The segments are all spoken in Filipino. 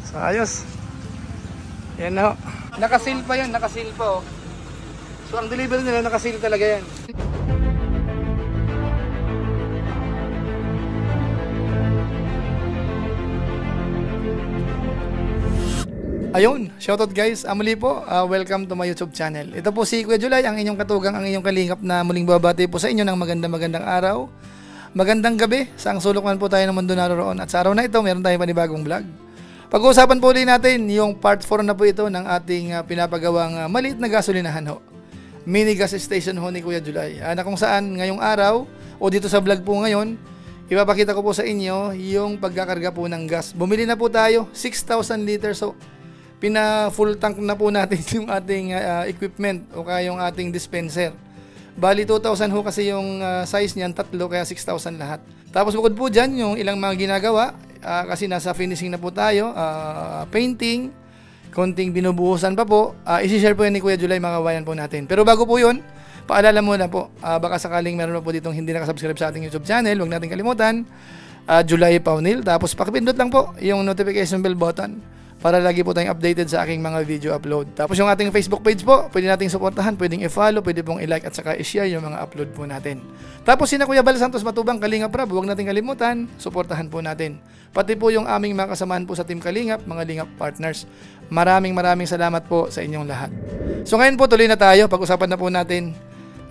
So ayos. Yan na ho. Nakasil pa yan, nakasil pa oh. So ang delivery nila nakasil talaga yan. Ayun, shoutout guys, muli po, welcome to my YouTube channel. Ito po si Kuya Julay, ang inyong katugang, ang inyong kalingap na muling babati po sa inyo ng magandang araw, magandang gabi, sa ang sulok man po tayo ng mundo naroon. At sa araw na ito, meron tayong panibagong vlog. Pag-uusapan po ulit natin yung part 4 na po ito ng ating pinapagawang maliit na gasolinahan ho. Mini gas station ho ni Kuya Julay. Na kung saan ngayong araw o dito sa vlog po ngayon, ipapakita ko po sa inyo yung pagkakarga po ng gas. Bumili na po tayo, 6,000 liters ho. Pina full tank na po natin yung ating equipment o kaya yung ating dispenser. Bali 2,000 ho kasi yung size niyan, tatlo, kaya 6,000 lahat. Tapos bukod po dyan, yung ilang mga ginagawa, kasi nasa finishing na po tayo, painting, konting binubuhusan pa po, isi-share po yan ni Kuya Julay, mga kabayan po natin. Pero bago po yun, paalala muna po, baka sakaling meron po ditong hindi nakasubscribe sa ating YouTube channel, huwag natin kalimutan, Julay Paunil, tapos pakipindot lang po yung notification bell button para lagi po tayong updated sa aking mga video upload. Tapos yung ating Facebook page po, pwede nating suportahan, pwedeng i-follow, pwede pong i-like at saka i-share yung mga upload po natin. Tapos sina Kuya Bal Santos Matubang, Kalingap Rab, huwag nating kalimutan, suportahan po natin. Pati po yung aming mga kasamahan po sa Team Kalingap, mga Lingap partners. Maraming salamat po sa inyong lahat. So ngayon po tuloy na tayo, pag-usapan na po natin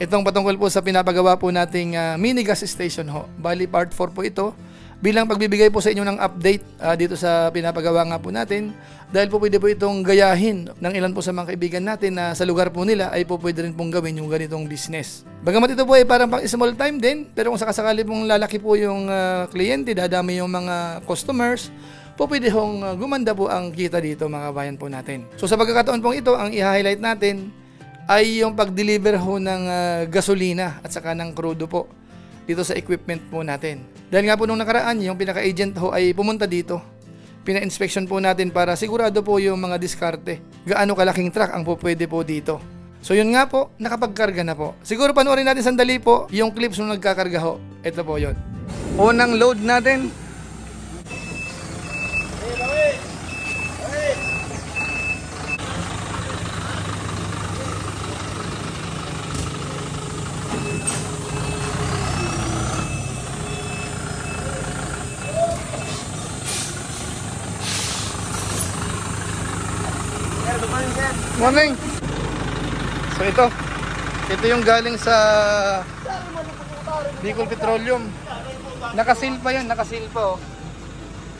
itong patungkol po sa pinapagawa po nating mini gas station ho. Bali part 4 po ito. Bilang pagbibigay po sa inyo ng update dito sa pinapagawa nga po natin, dahil po pwede po itong gayahin ng ilan po sa mga kaibigan natin na sa lugar po nila ay po pwede rin pong gawin yung ganitong business. Bagamat ito po ay parang pang small time din, pero kung sakasakali pong lalaki po yung kliyente, dadami yung mga customers, po pwede hong gumanda po ang kita dito, mga kabayan po natin. So sa pagkakataon pong ito, ang i-highlight natin ay yung pag-deliver ho ng gasolina at saka ng crudo po dito sa equipment po natin. Dahil nga po nung nakaraan, yung pinaka-agent ho ay pumunta dito. Pina-inspection po natin para sigurado po yung mga diskarte. Gaano kalaking truck ang po pwede po dito. So yun nga po, nakapagkarga na po. Siguro panoorin natin sandali po yung clips nung nagkakarga ho. Ito po yun. Unang load natin. Morning. So ito yung galing sa Bicol Petroleum. Nakasil pa yan, nakasil pa oh.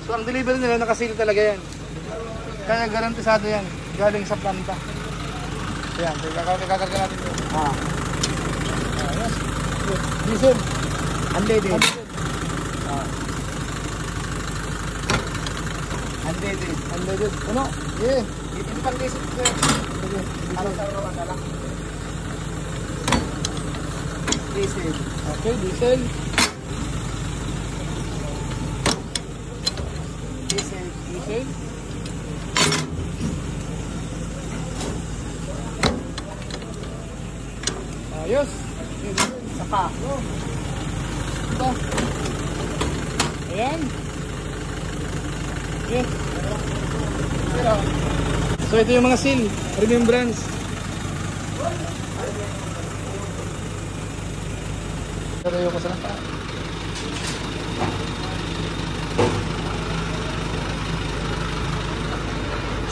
So ang delivery nila nakasil talaga yan. Kaya garantisado yan, galing sa planta. Ayan, kakarga natin ito. Yes. Diesel. Unleaded. Unleaded. Ano? Yeah. Hindi pang diesel ko yan. Ano sa ulo ka lang? Diesel. Okay, diesel. Diesel. Ayos. Saka. Ito. Ayan. Yes. So ito yung mga seal, remembrance. Tarayo ko sa naka.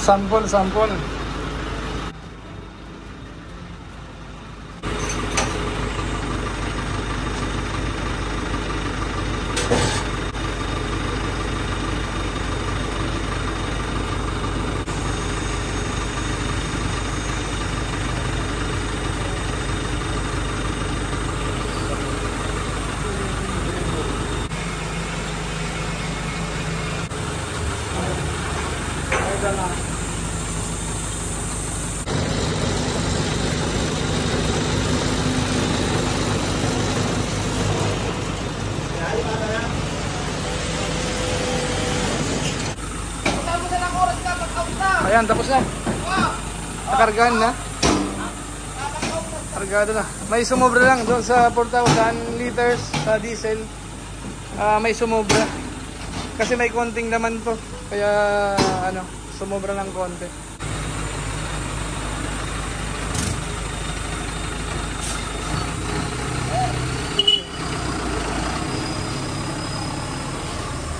Sample. Ayan, tapos na. Nakargahan na. Kargado na. May sumobra lang doon sa 4,000 liters sa diesel. May sumobra. Kasi may konting laman to. Kaya ano, sumobra ng konti.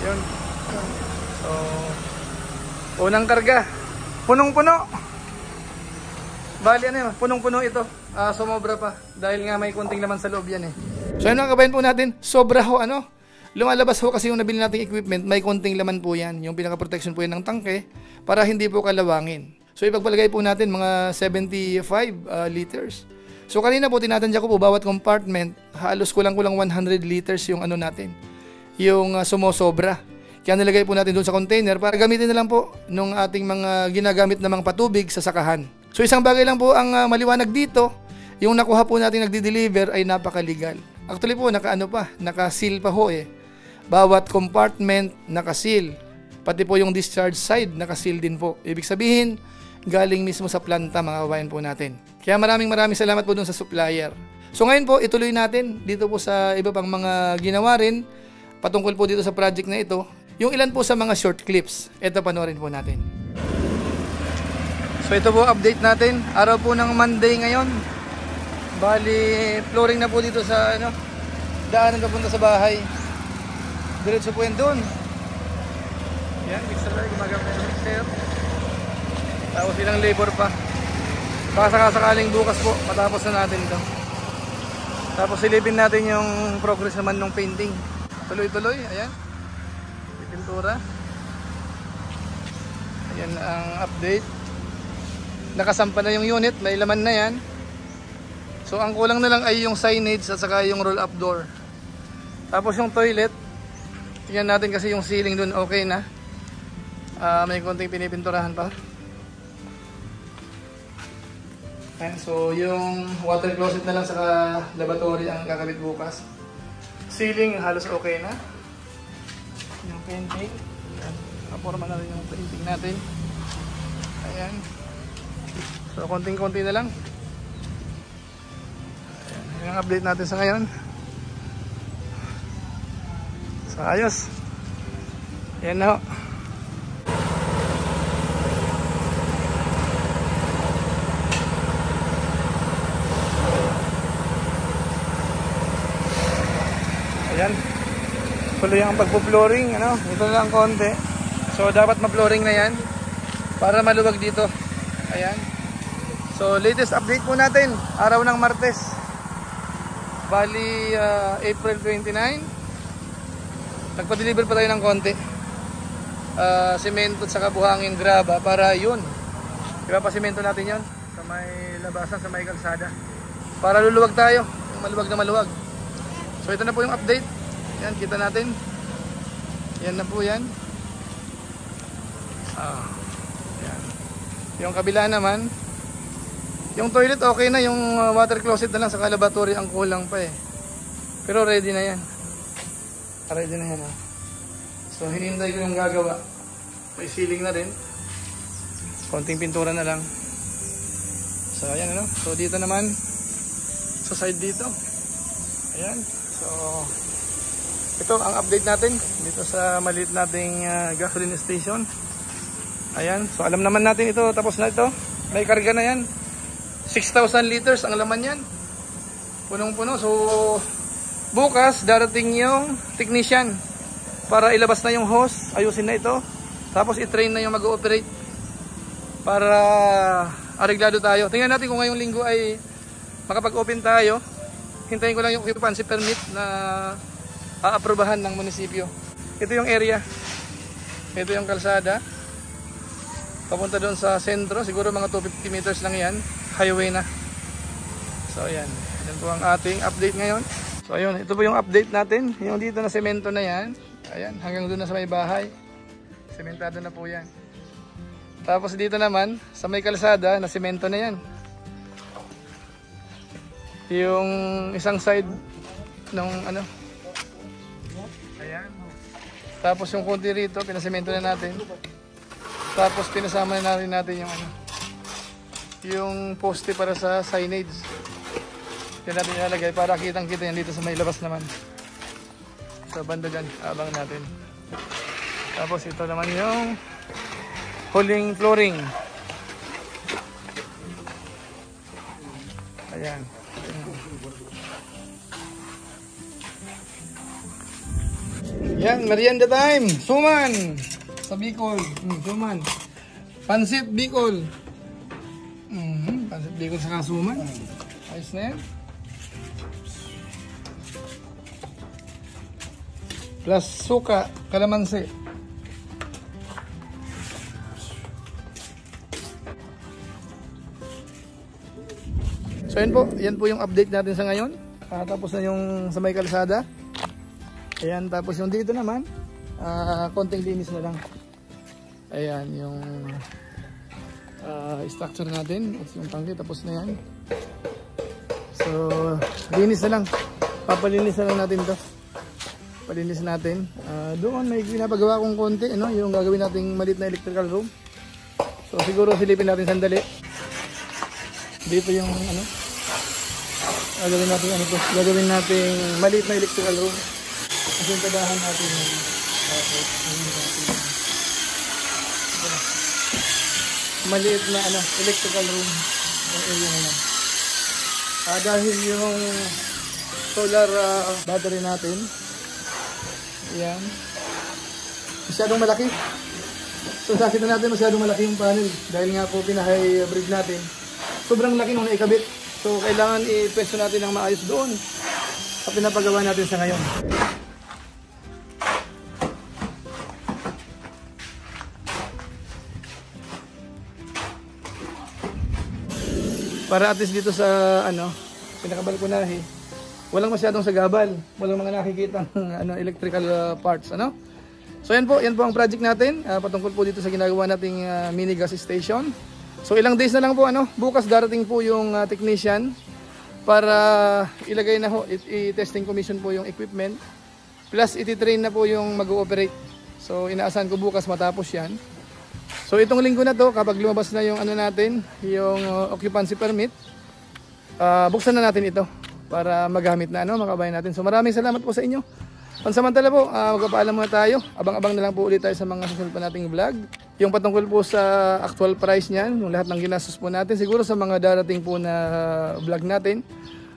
Yun. So, unang karga. Punong-puno. Bali ano yun, punong-puno ito. Sumobra pa. Dahil nga may konting laman sa loob yan eh. So yun mga kabayan po natin. Sobra ho ano. Lumalabas ho kasi yung nabili nating equipment, may konting laman po yan. Yung pinaka-protection po yan ng tangke para hindi po kalawangin. So ipagpalagay po natin mga 75 liters. So kanina po tinatandya ko po bawat compartment, halos kulang-kulang 100 liters yung ano natin. Yung sumosobra. Kaya nilagay po natin doon sa container para gamitin na lang po nung ating mga ginagamit na mga patubig sa sakahan. So isang bagay lang po ang maliwanag dito, yung nakuha po natin nagdi-deliver ay napakalegal. Actually po naka-seal pa ho eh. Bawat compartment naka-seal. Pati po yung discharge side naka-seal din po. Ibig sabihin, galing mismo sa planta mga kabayan po natin. Kaya maraming salamat po dun sa supplier. So ngayon po, ituloy natin dito po sa iba pang mga ginawa rin patungkol po dito sa project na ito. Yung ilan po sa mga short clips. Ito panoorin po natin. So ito po update natin. Araw po ng Monday ngayon. Bali, flooring na po dito sa ano, daanan papunta sa bahay. Diretso po yan doon. Yan, mixer tayo, gumagamit ng mixer. Tapos ilang labor pa. Baka sakaling bukas po, matapos na natin ito. Tapos silipin natin yung progress naman ng painting. Tuloy-tuloy, ayan. Pintura. Ayan ang update. Nakasampa na yung unit, may laman na yan. So ang kulang na lang ay yung signage at saka yung roll-up door. Tapos yung toilet, tingnan natin kasi yung ceiling dun okay na. May konting pinipinturahan pa. Ayan, so yung water closet na lang saka lavatory ang kakabit bukas. Ceiling halos okay na. Yung painting, ayan, naporma na rin yung painting natin. Ayan. So konting-konti na lang. Ayan, yun ang update natin sa ngayon. So ayos. Ayan na ho. Ayan. Tuloy ang pagpo-flooring, ano? Ito na lang konti. So dapat ma-flooring na 'yan para maluwag dito. Ayan. So latest update po natin, araw ng Martes. Bali April 29. Nagpa-deliver pa tayo ng konti. Semento at saka buhangin graba para yun. Diba pa semento natin 'yon sa may labasan, sa may kalsada. Para luluwag tayo, maluwag na maluwag. So ito na po yung update. Yan, kita natin. Yan na po yan. Yan. Yung kabila naman, yung toilet okay na, yung water closet na lang sa lavatory ang kulang pa eh. Pero ready na yan. Ready na yan. So hinihintay ko yung gagawa. May ceiling na rin. Konting pintura na lang. So ayan ano. So dito naman, sa side dito. Ayan. So ito ang update natin dito sa maliit nating gasoline station. Ayan, so alam naman natin ito, tapos na ito. May karga na yan. 6,000 liters ang laman yan. Punong-puno. So bukas darating yung technician para ilabas na yung hose, ayusin na ito. Tapos i-train na yung mag-ooperate para areglado tayo. Tingnan natin kung ngayong linggo ay makapag-open tayo. Hintayin ko lang yung occupancy permit na aaprubahan ng munisipyo. Ito yung area. Ito yung kalsada. Papunta doon sa sentro. Siguro mga 250 meters lang yan. Highway na. So ayan. Yan po ang ating update ngayon. So ayun. Ito po yung update natin. Yung dito na semento na yan. Ayan. Hanggang doon na sa may bahay. Sementado na po yan. Tapos dito naman sa may kalsada na semento na yan. Yung isang side ng ano. Ayan. Tapos yung konti rito, pinasemento na natin. Tapos pinasama na rin natin yung ano. Yung poste para sa signage. Yan natin ilalagay para kitang-kita yan dito sa may labas naman. So banda dyan, abang natin. Tapos ito naman yung huling flooring. Ayan. Yan, merienda time. Suman sa Bicol. Suman. Pansit Bicol. Pansit Bicol sa suman. Ayos na yan. Plus suka, kalamansi. So yan po yung update natin sa ngayon. Tapos na yung sa may kalsada. Ayan, tapos yung dito naman, konting linis na lang. Ayan, yung structure natin, at yung tangke, tapos na yan. So, linis na lang. Papalinis na lang natin to. Palinis natin. Doon may pinapagawa kong konti, ano, yung gagawin nating maliit na electrical room. So, siguro silipin natin sandali. Dito yung, ano, gagawin natin, ano to, gagawin nating maliit na electrical room. Kasi yung tadahan natin maliit na ano, electrical room area na lang. Dahil yung solar battery natin, yan, masyadong malaki. So nakita natin masyadong malaki yung panel dahil nga po pinahay-bridge natin. Sobrang laki nung naikabit. So kailangan i-pwesto natin ng maayos doon sa pinapagawa natin sa ngayon. Para at least dito sa ano, pinakabalkonahe, walang masyadong sagabal, walang mga nakikita ng ano, electrical parts, ano. So yan po ang project natin, patungkol po dito sa ginagawa nating mini gas station. So ilang days na lang po, ano, bukas darating po yung technician para ilagay na ho, i-testing commission po yung equipment, plus iti-train na po yung mag-ooperate. So inaasahan ko bukas matapos yan. So itong linggo na to, kapag lumabas na yung ano natin, yung occupancy permit, buksan na natin ito para magamit na, ano, mga kabayan natin. So maraming salamat po sa inyo. Pansamantala po, magpapaalam muna tayo. Abang-abang na lang po ulit tayo sa mga susunod pa nating vlog. Yung patungkol po sa actual price niyan, yung lahat ng ginastos po natin, siguro sa mga darating po na vlog natin,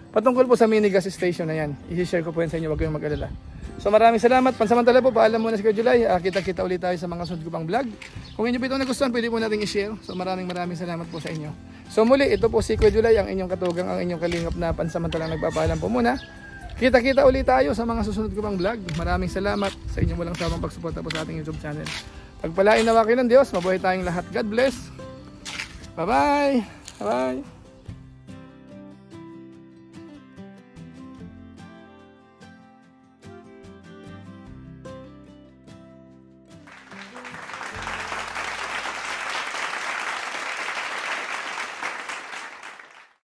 patungkol po sa mini gas station na yan. I-share ko po yan sa inyo, wag kayong mag-alala. So maraming salamat. Pansamantala po, paalam muna si Kuya July. Kita-kita ulit tayo sa mga sunod ko pang vlog. Kung inyo po ito nagustuhan, pwede po natin i-share. So maraming salamat po sa inyo. So muli, ito po si Kuya July, ang inyong katugang, ang inyong kalingap na pansamantalang nagpapaalam po muna. Kita-kita ulit tayo sa mga susunod ko pang vlog. Maraming salamat sa inyong walang sawang pagsuporta po sa ating YouTube channel. Pagpalain nawa kayo ng Diyos, mabuhay tayong lahat. God bless. Bye-bye. Bye-bye.